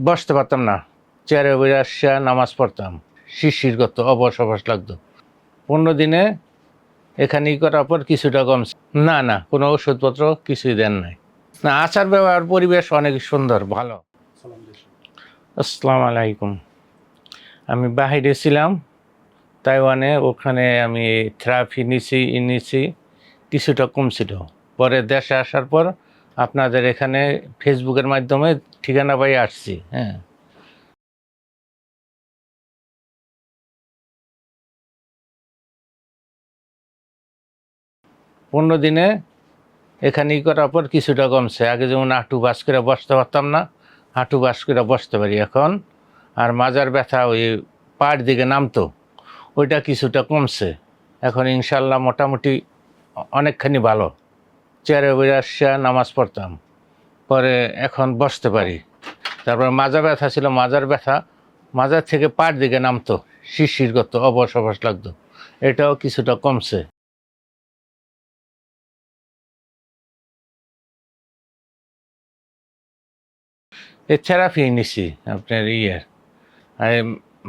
বসতে পারতাম না, চেয়ারে বসে আসিয়া নামাজ পড়তাম, শিরশির করতো, অবশ অবশ লাগতো। 15 দিনে এখানে করার পর কিছুটা কমছে। না না, কোনো ওষুধপত্র কিছুই দেন নাই। না, আচার ব্যবহার পরিবেশ অনেক সুন্দর, ভালো। আসসালামু আলাইকুম। আমি বাহিরে ছিলাম, তাইওয়ানে। ওখানে আমি থেরাপি নিছি, কিছুটা কমছিল। পরে দেশে আসার পর আপনাদের এখানে ফেসবুকের মাধ্যমে ঠিকানা পাই আসছি। হ্যাঁ, 15 দিনে এখানে করার পর কিছুটা কমছে। আগে যেমন হাঁটু বাস করে বসতে পারতাম না, হাঁটু বাস করে বসতে পারি এখন। আর মাজার ব্যথা ওই পায়ের দিকে নামতো, ওইটা কিছুটা কমছে। এখন ইনশাল্লাহ মোটামুটি অনেকখানি ভালো। চেয়ারে বসে আসিয়া নামাজ পড়তাম, পরে এখন বসতে পারি। তারপর মাজা ব্যথা ছিল, মাজার ব্যথা মাজার থেকে পায়ের দিকে নামতো, শিরশির করতো, অবশ অবশ লাগতো। এটাও কিছুটা কমছে। এই থেরাপি নিছি আপনার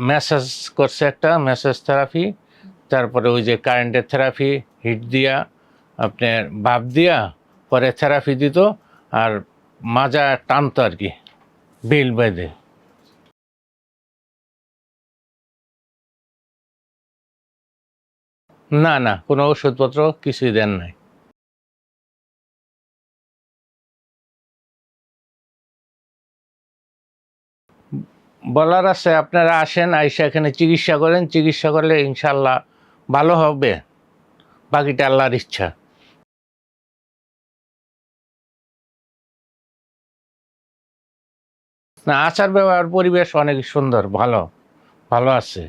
ম্যাসাজ করছে, একটা ম্যাসাজ থেরাপি। তারপরে ওই যে কারেন্টের থেরাপি, হিট দিয়া আপনার ভাপ দিয়া পরে থেরাপি দিত। আর মাজা টানতো আর কি, বেল বেঁধে। না না, কোনো ওষুধপত্র কিছুই দেন নাই। বলার আছে, আপনারা আসেন, আইসা এখানে চিকিৎসা করেন, চিকিৎসা করলে ইনশাল্লাহ ভালো হবে। বাকিটা আল্লাহর ইচ্ছা। না, আচার ব্যবহার পরিবেশ অনেক সুন্দর, ভালো, ভালো আছে।